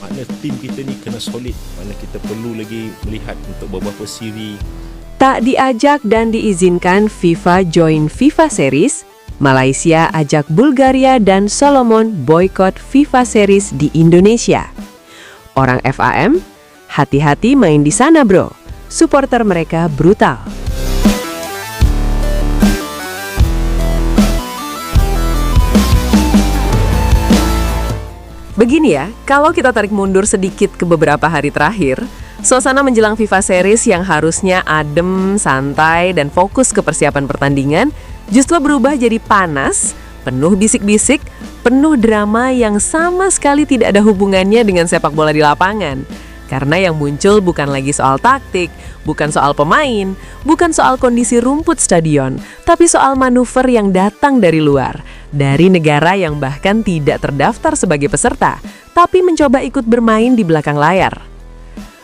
Makna tim kita ni kena solid. Makna kita perlu lagi melihat untuk beberapa siri. Tak diajak dan diizinkan FIFA join FIFA Series, Malaysia ajak Bulgaria dan Solomon boykot FIFA Series di Indonesia. Orang FAM, hati-hati main di sana bro. Supporter mereka brutal. Begini ya, kalau kita tarik mundur sedikit ke beberapa hari terakhir, suasana menjelang FIFA Series yang harusnya adem, santai, dan fokus ke persiapan pertandingan justru berubah jadi panas, penuh bisik-bisik, penuh drama yang sama sekali tidak ada hubungannya dengan sepak bola di lapangan. Karena yang muncul bukan lagi soal taktik, bukan soal pemain, bukan soal kondisi rumput stadion, tapi soal manuver yang datang dari luar, dari negara yang bahkan tidak terdaftar sebagai peserta, tapi mencoba ikut bermain di belakang layar.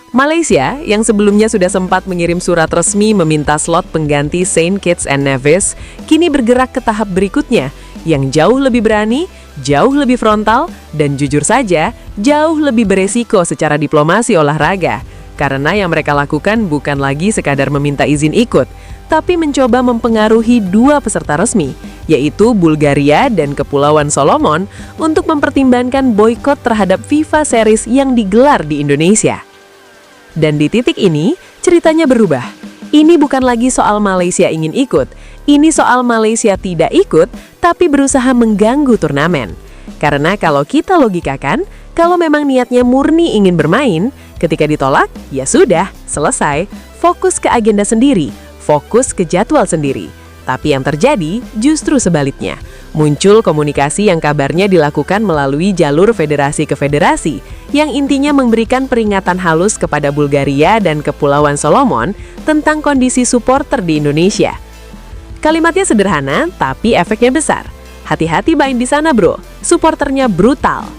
Malaysia, yang sebelumnya sudah sempat mengirim surat resmi meminta slot pengganti Saint Kitts and Nevis, kini bergerak ke tahap berikutnya, yang jauh lebih berani, jauh lebih frontal, dan jujur saja, jauh lebih beresiko secara diplomasi olahraga. Karena yang mereka lakukan bukan lagi sekadar meminta izin ikut, tapi mencoba mempengaruhi dua peserta resmi, yaitu Bulgaria dan Kepulauan Solomon, untuk mempertimbangkan boykot terhadap FIFA Series yang digelar di Indonesia. Dan di titik ini, ceritanya berubah. Ini bukan lagi soal Malaysia ingin ikut, ini soal Malaysia tidak ikut, tapi berusaha mengganggu turnamen. Karena kalau kita logikakan, kalau memang niatnya murni ingin bermain, ketika ditolak, ya sudah, selesai, fokus ke agenda sendiri, fokus ke jadwal sendiri. Tapi yang terjadi justru sebaliknya. Muncul komunikasi yang kabarnya dilakukan melalui jalur federasi ke federasi, yang intinya memberikan peringatan halus kepada Bulgaria dan Kepulauan Solomon tentang kondisi supporter di Indonesia. Kalimatnya sederhana, tapi efeknya besar. Hati-hati main di sana bro, supporternya brutal.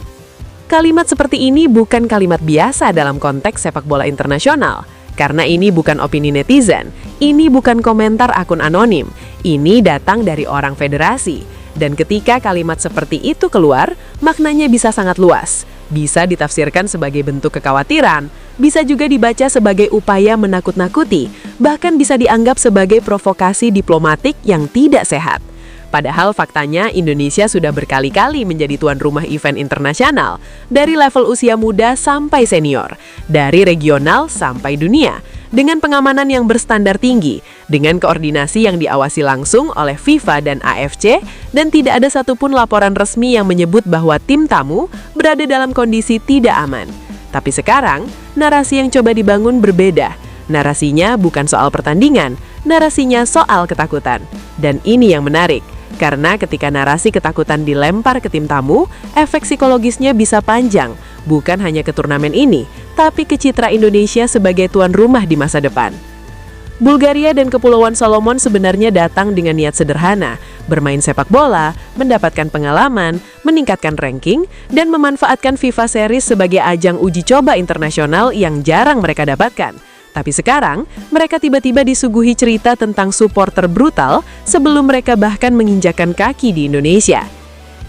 Kalimat seperti ini bukan kalimat biasa dalam konteks sepak bola internasional. Karena ini bukan opini netizen, ini bukan komentar akun anonim, ini datang dari orang federasi. Dan ketika kalimat seperti itu keluar, maknanya bisa sangat luas. Bisa ditafsirkan sebagai bentuk kekhawatiran, bisa juga dibaca sebagai upaya menakut-nakuti, bahkan bisa dianggap sebagai provokasi diplomatik yang tidak sehat. Padahal faktanya Indonesia sudah berkali-kali menjadi tuan rumah event internasional, dari level usia muda sampai senior, dari regional sampai dunia, dengan pengamanan yang berstandar tinggi, dengan koordinasi yang diawasi langsung oleh FIFA dan AFC, dan tidak ada satupun laporan resmi yang menyebut bahwa tim tamu berada dalam kondisi tidak aman. Tapi sekarang, narasi yang coba dibangun berbeda. Narasinya bukan soal pertandingan, narasinya soal ketakutan. Dan ini yang menarik. Karena ketika narasi ketakutan dilempar ke tim tamu, efek psikologisnya bisa panjang, bukan hanya ke turnamen ini, tapi ke citra Indonesia sebagai tuan rumah di masa depan. Bulgaria dan Kepulauan Solomon sebenarnya datang dengan niat sederhana, bermain sepak bola, mendapatkan pengalaman, meningkatkan ranking, dan memanfaatkan FIFA Series sebagai ajang uji coba internasional yang jarang mereka dapatkan. Tapi sekarang, mereka tiba-tiba disuguhi cerita tentang supporter brutal sebelum mereka bahkan menginjakan kaki di Indonesia.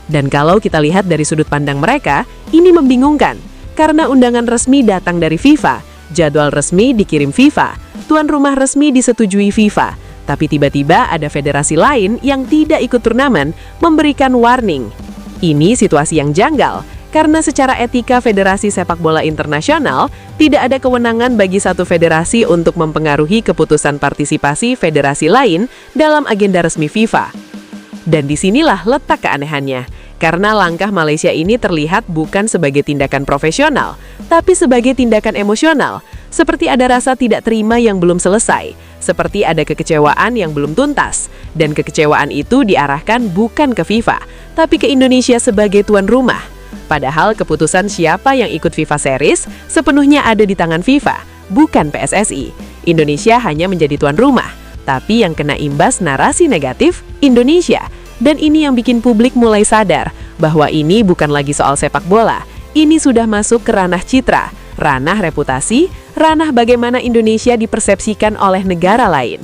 Dan kalau kita lihat dari sudut pandang mereka, ini membingungkan. Karena undangan resmi datang dari FIFA, jadwal resmi dikirim FIFA, tuan rumah resmi disetujui FIFA. Tapi tiba-tiba ada federasi lain yang tidak ikut turnamen memberikan warning. Ini situasi yang janggal. Karena secara etika Federasi Sepak Bola Internasional, tidak ada kewenangan bagi satu federasi untuk mempengaruhi keputusan partisipasi federasi lain dalam agenda resmi FIFA. Dan disinilah letak keanehannya, karena langkah Malaysia ini terlihat bukan sebagai tindakan profesional, tapi sebagai tindakan emosional, seperti ada rasa tidak terima yang belum selesai, seperti ada kekecewaan yang belum tuntas, dan kekecewaan itu diarahkan bukan ke FIFA, tapi ke Indonesia sebagai tuan rumah. Padahal keputusan siapa yang ikut FIFA Series sepenuhnya ada di tangan FIFA, bukan PSSI. Indonesia hanya menjadi tuan rumah, tapi yang kena imbas narasi negatif, Indonesia. Dan ini yang bikin publik mulai sadar bahwa ini bukan lagi soal sepak bola, ini sudah masuk ke ranah citra, ranah reputasi, ranah bagaimana Indonesia dipersepsikan oleh negara lain.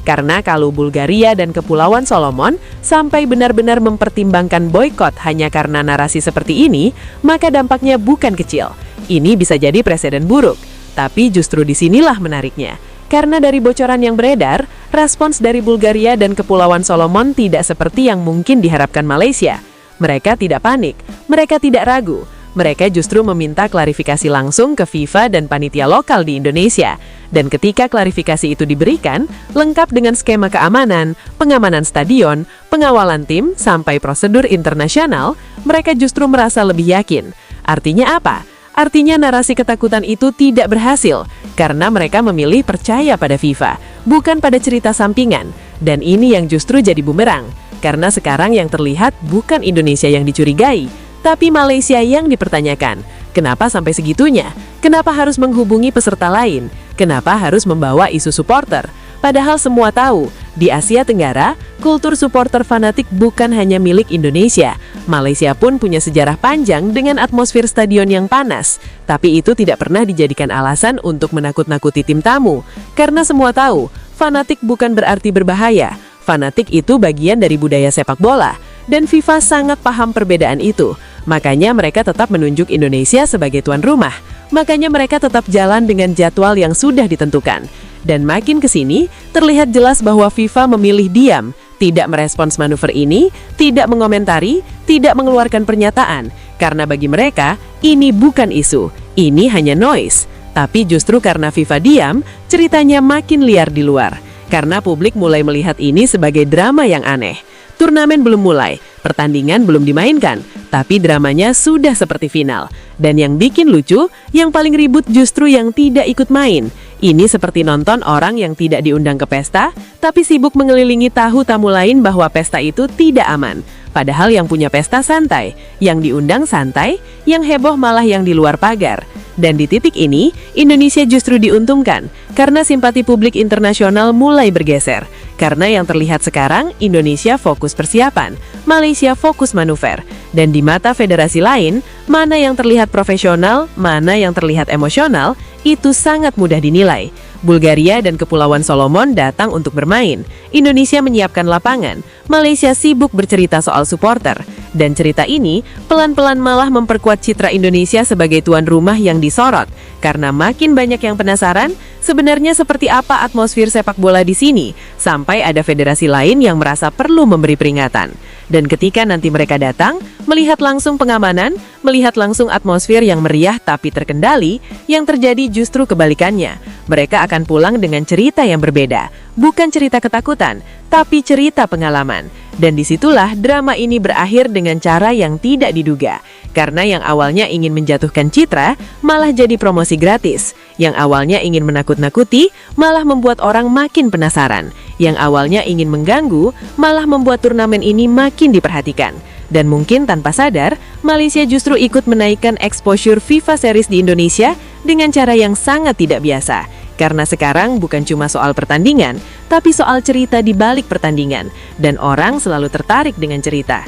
Karena kalau Bulgaria dan Kepulauan Solomon sampai benar-benar mempertimbangkan boykot hanya karena narasi seperti ini, maka dampaknya bukan kecil. Ini bisa jadi presiden buruk. Tapi justru disinilah menariknya. Karena dari bocoran yang beredar, respons dari Bulgaria dan Kepulauan Solomon tidak seperti yang mungkin diharapkan Malaysia. Mereka tidak panik, mereka tidak ragu. Mereka justru meminta klarifikasi langsung ke FIFA dan panitia lokal di Indonesia. Dan ketika klarifikasi itu diberikan, lengkap dengan skema keamanan, pengamanan stadion, pengawalan tim, sampai prosedur internasional, mereka justru merasa lebih yakin. Artinya apa? Artinya narasi ketakutan itu tidak berhasil, karena mereka memilih percaya pada FIFA, bukan pada cerita sampingan. Dan ini yang justru jadi bumerang, karena sekarang yang terlihat bukan Indonesia yang dicurigai, tapi Malaysia yang dipertanyakan. Kenapa sampai segitunya? Kenapa harus menghubungi peserta lain? Kenapa harus membawa isu supporter? Padahal semua tahu, di Asia Tenggara, kultur supporter fanatik bukan hanya milik Indonesia. Malaysia pun punya sejarah panjang dengan atmosfer stadion yang panas. Tapi itu tidak pernah dijadikan alasan untuk menakut-nakuti tim tamu. Karena semua tahu, fanatik bukan berarti berbahaya. Fanatik itu bagian dari budaya sepak bola. Dan FIFA sangat paham perbedaan itu. Makanya mereka tetap menunjuk Indonesia sebagai tuan rumah. Makanya mereka tetap jalan dengan jadwal yang sudah ditentukan. Dan makin ke sini, terlihat jelas bahwa FIFA memilih diam, tidak merespons manuver ini, tidak mengomentari, tidak mengeluarkan pernyataan. Karena bagi mereka, ini bukan isu, ini hanya noise. Tapi justru karena FIFA diam, ceritanya makin liar di luar. Karena publik mulai melihat ini sebagai drama yang aneh. Turnamen belum mulai, pertandingan belum dimainkan, tapi dramanya sudah seperti final. Dan yang bikin lucu, yang paling ribut justru yang tidak ikut main. Ini seperti nonton orang yang tidak diundang ke pesta, tapi sibuk mengelilingi tahu tamu lain bahwa pesta itu tidak aman. Padahal yang punya pesta santai, yang diundang santai, yang heboh malah yang di luar pagar. Dan di titik ini, Indonesia justru diuntungkan, karena simpati publik internasional mulai bergeser. Karena yang terlihat sekarang, Indonesia fokus persiapan, Malaysia fokus manuver. Dan di mata federasi lain, mana yang terlihat profesional, mana yang terlihat emosional, itu sangat mudah dinilai. Bulgaria dan Kepulauan Solomon datang untuk bermain. Indonesia menyiapkan lapangan. Malaysia sibuk bercerita soal supporter. Dan cerita ini pelan-pelan malah memperkuat citra Indonesia sebagai tuan rumah yang disorot. Karena makin banyak yang penasaran, sebenarnya seperti apa atmosfer sepak bola di sini, sampai ada federasi lain yang merasa perlu memberi peringatan. Dan ketika nanti mereka datang, melihat langsung pengamanan, melihat langsung atmosfer yang meriah tapi terkendali, yang terjadi justru kebalikannya. Mereka akan pulang dengan cerita yang berbeda, bukan cerita ketakutan, tapi cerita pengalaman. Dan disitulah drama ini berakhir dengan cara yang tidak diduga. Karena yang awalnya ingin menjatuhkan citra, malah jadi promosi gratis. Yang awalnya ingin menakut-nakuti, malah membuat orang makin penasaran. Yang awalnya ingin mengganggu, malah membuat turnamen ini makin diperhatikan. Dan mungkin tanpa sadar, Malaysia justru ikut menaikkan exposure FIFA Series di Indonesia dengan cara yang sangat tidak biasa. Karena sekarang bukan cuma soal pertandingan, tapi soal cerita di balik pertandingan. Dan orang selalu tertarik dengan cerita.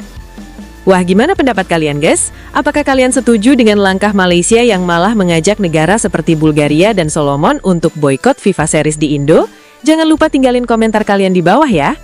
Wah, gimana pendapat kalian, guys? Apakah kalian setuju dengan langkah Malaysia yang malah mengajak negara seperti Bulgaria dan Solomon untuk boikot FIFA Series di Indo? Jangan lupa tinggalin komentar kalian di bawah ya.